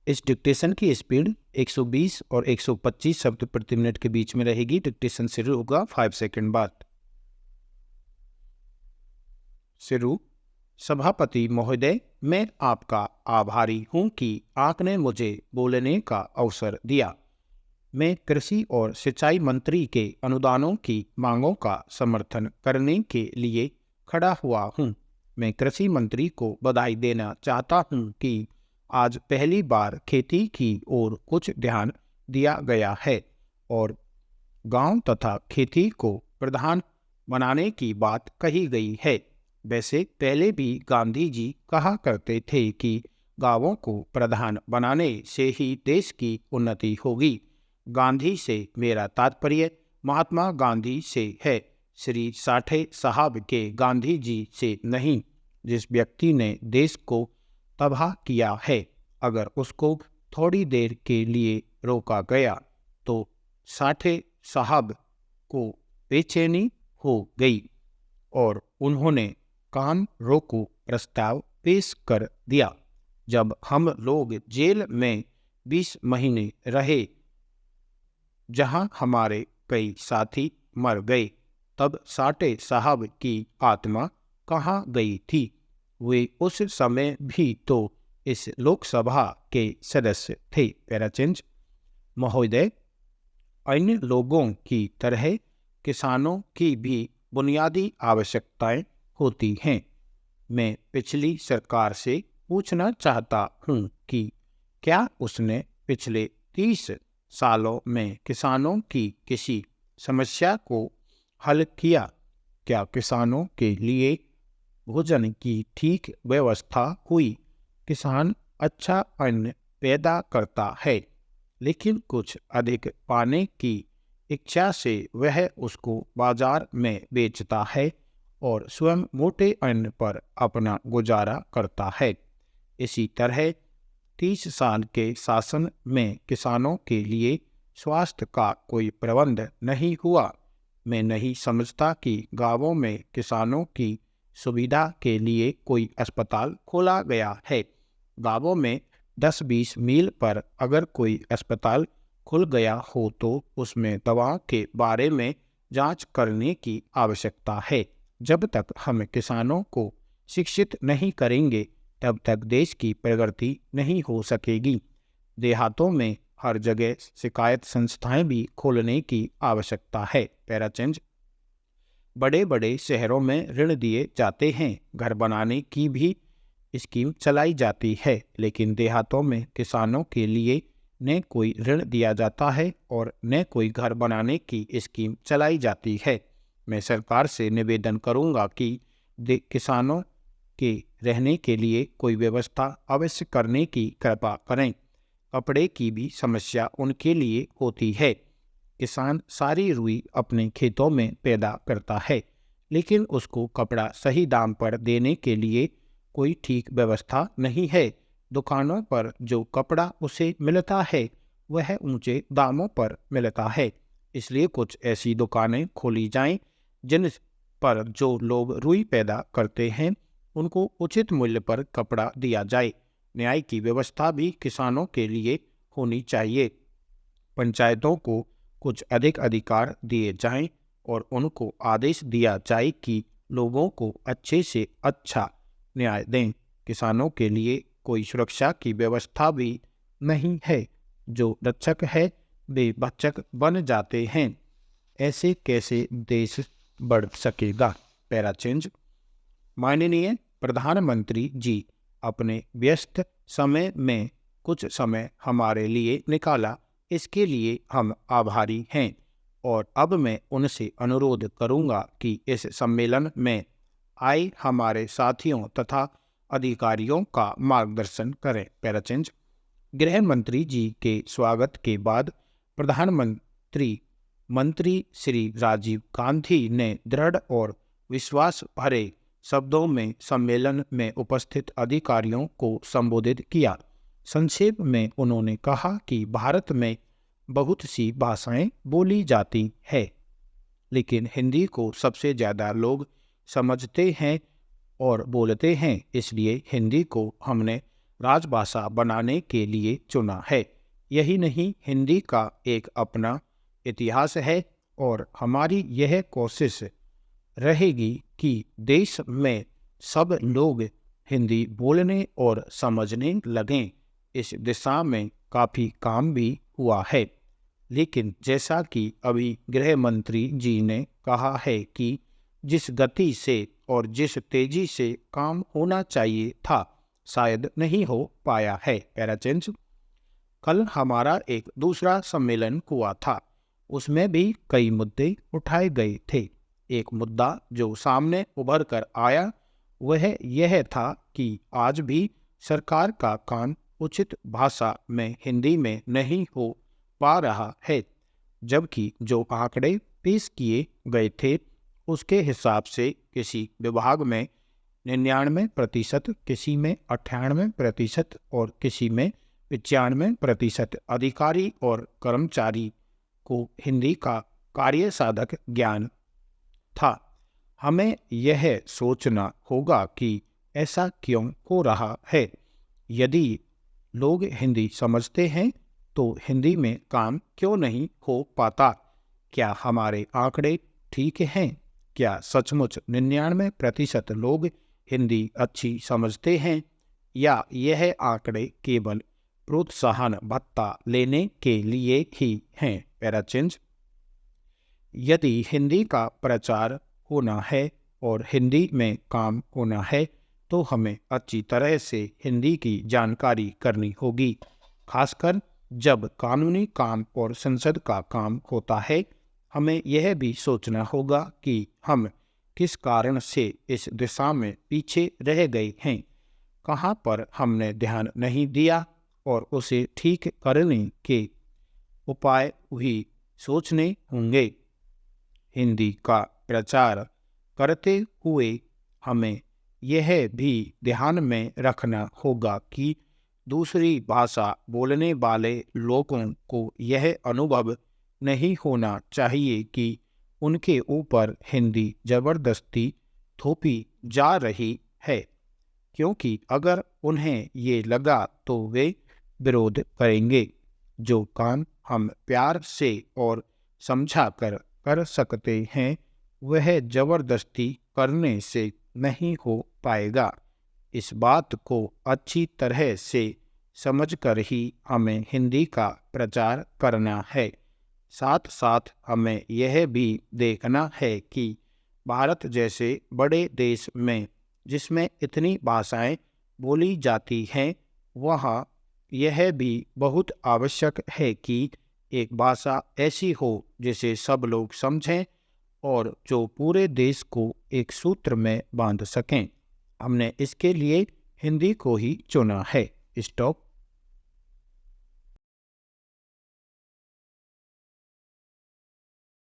इस डिक्टेशन की स्पीड 120 और 125 शब्द प्रति मिनट के बीच में रहेगी। डिक्टेशन शुरू होगा 5 सेकंड बाद। शुरू। सभापति महोदय, मैं आपका आभारी हूं कि आपने मुझे बोलने का अवसर दिया। मैं कृषि और सिंचाई मंत्री के अनुदानों की मांगों का समर्थन करने के लिए खड़ा हुआ हूं। मैं कृषि मंत्री को बधाई देना चाहता हूं कि आज पहली बार खेती की ओर कुछ ध्यान दिया गया है और गांव तथा खेती को प्रधान बनाने की बात कही गई है। वैसे पहले भी गांधी जी कहा करते थे कि गांवों को प्रधान बनाने से ही देश की उन्नति होगी। गांधी से मेरा तात्पर्य महात्मा गांधी से है, श्री साठे साहब के गांधी जी से नहीं, जिस व्यक्ति ने देश को तबाह किया है। अगर उसको थोड़ी देर के लिए रोका गया तो साठे साहब को बेचैनी हो गई और उन्होंने काम रोको प्रस्ताव पेश कर दिया। जब हम लोग जेल में 20 महीने रहे, जहां हमारे कई साथी मर गए, तब साठे साहब की आत्मा कहाँ गई थी? वे उस समय भी तो इस लोकसभा के सदस्य थे। पैराचेंज। महोदय, अन्य लोगों की तरह किसानों की भी बुनियादी आवश्यकताएं होती हैं। मैं पिछली सरकार से पूछना चाहता हूं कि क्या उसने पिछले 30 सालों में किसानों की किसी समस्या को हल किया? क्या किसानों के लिए भोजन की ठीक व्यवस्था हुई? किसान अच्छा अन्न पैदा करता है, लेकिन कुछ अधिक पाने की इच्छा से वह उसको बाजार में बेचता है और स्वयं मोटे अन्न पर अपना गुजारा करता है। इसी तरह 30 साल के शासन में किसानों के लिए स्वास्थ्य का कोई प्रबंध नहीं हुआ। मैं नहीं समझता कि गांवों में किसानों की सुविधा के लिए कोई अस्पताल खोला गया है। गांवों में 10-20 मील पर अगर कोई अस्पताल खुल गया हो तो उसमें दवा के बारे में जांच करने की आवश्यकता है। जब तक हम किसानों को शिक्षित नहीं करेंगे, तब तक देश की प्रगति नहीं हो सकेगी। देहातों में हर जगह शिकायत संस्थाएं भी खोलने की आवश्यकता है। पैराचेंज। बड़े बड़े शहरों में ऋण दिए जाते हैं, घर बनाने की भी स्कीम चलाई जाती है, लेकिन देहातों में किसानों के लिए न कोई ऋण दिया जाता है और न कोई घर बनाने की स्कीम चलाई जाती है। मैं सरकार से निवेदन करूंगा कि किसानों के रहने के लिए कोई व्यवस्था अवश्य करने की कृपा करें। कपड़े की भी समस्या उनके लिए होती है। किसान सारी रुई अपने खेतों में पैदा करता है, लेकिन उसको कपड़ा सही दाम पर देने के लिए कोई ठीक व्यवस्था नहीं है। दुकानों पर जो कपड़ा उसे मिलता है वह ऊंचे दामों पर मिलता है। इसलिए कुछ ऐसी दुकानें खोली जाएं जिन पर जो लोग रुई पैदा करते हैं उनको उचित मूल्य पर कपड़ा दिया जाए। न्याय की व्यवस्था भी किसानों के लिए होनी चाहिए। पंचायतों को कुछ अधिक अधिकार दिए जाएं और उनको आदेश दिया जाए कि लोगों को अच्छे से अच्छा न्याय दें। किसानों के लिए कोई सुरक्षा की व्यवस्था भी नहीं है। जो रक्षक है वे भक्षक बन जाते हैं। ऐसे कैसे देश बढ़ सकेगा? पैराचेंज। माननीय प्रधानमंत्री जी, अपने व्यस्त समय में कुछ समय हमारे लिए निकाला, इसके लिए हम आभारी हैं। और अब मैं उनसे अनुरोध करूंगा कि इस सम्मेलन में आए हमारे साथियों तथा अधिकारियों का मार्गदर्शन करें। पैराचेंज। गृह मंत्री जी के स्वागत के बाद प्रधानमंत्री मंत्री श्री राजीव गांधी ने दृढ़ और विश्वास भरे शब्दों में सम्मेलन में उपस्थित अधिकारियों को संबोधित किया। संक्षेप में उन्होंने कहा कि भारत में बहुत सी भाषाएं बोली जाती है, लेकिन हिंदी को सबसे ज़्यादा लोग समझते हैं और बोलते हैं। इसलिए हिंदी को हमने राजभाषा बनाने के लिए चुना है। यही नहीं, हिंदी का एक अपना इतिहास है और हमारी यह कोशिश रहेगी कि देश में सब लोग हिंदी बोलने और समझने लगें। इस दिशा में काफ़ी काम भी हुआ है, लेकिन जैसा कि अभी गृह मंत्री जी ने कहा है कि जिस गति से और जिस तेजी से काम होना चाहिए था, शायद नहीं हो पाया है। पैराचेंज। कल हमारा एक दूसरा सम्मेलन हुआ था, उसमें भी कई मुद्दे उठाए गए थे। एक मुद्दा जो सामने उभर कर आया वह यह था कि आज भी सरकार का काम उचित भाषा में हिंदी में नहीं हो पा रहा है, जबकि जो आंकड़े पेश किए गए थे उसके हिसाब से किसी विभाग में 99%, किसी में 98% और किसी में 95% अधिकारी और कर्मचारी को हिंदी का कार्य साधक ज्ञान था। हमें यह सोचना होगा कि ऐसा क्यों हो रहा है। यदि लोग हिंदी समझते हैं तो हिंदी में काम क्यों नहीं हो पाता? क्या हमारे आंकड़े ठीक हैं? क्या सचमुच 99% लोग हिंदी अच्छी समझते हैं, या यह आंकड़े केवल प्रोत्साहन भत्ता लेने के लिए ही हैं? पैराचेंज। यदि हिंदी का प्रचार होना है और हिंदी में काम होना है तो हमें अच्छी तरह से हिंदी की जानकारी करनी होगी, खासकर जब कानूनी काम और संसद का काम होता है। हमें यह भी सोचना होगा कि हम किस कारण से इस दिशा में पीछे रह गए हैं, कहाँ पर हमने ध्यान नहीं दिया, और उसे ठीक करने के उपाय भी सोचने होंगे। हिंदी का प्रचार करते हुए हमें यह भी ध्यान में रखना होगा कि दूसरी भाषा बोलने वाले लोगों को यह अनुभव नहीं होना चाहिए कि उनके ऊपर हिंदी जबरदस्ती थोपी जा रही है, क्योंकि अगर उन्हें ये लगा तो वे विरोध करेंगे। जो काम हम प्यार से और समझा कर सकते हैं वह जबरदस्ती करने से नहीं हो पाएगा। इस बात को अच्छी तरह से समझकर ही हमें हिंदी का प्रचार करना है। साथ साथ हमें यह भी देखना है कि भारत जैसे बड़े देश में जिसमें इतनी भाषाएं बोली जाती हैं, वहाँ यह भी बहुत आवश्यक है कि एक भाषा ऐसी हो जिसे सब लोग समझें और जो पूरे देश को एक सूत्र में बांध सकें। हमने इसके लिए हिंदी को ही चुना है। स्टॉप।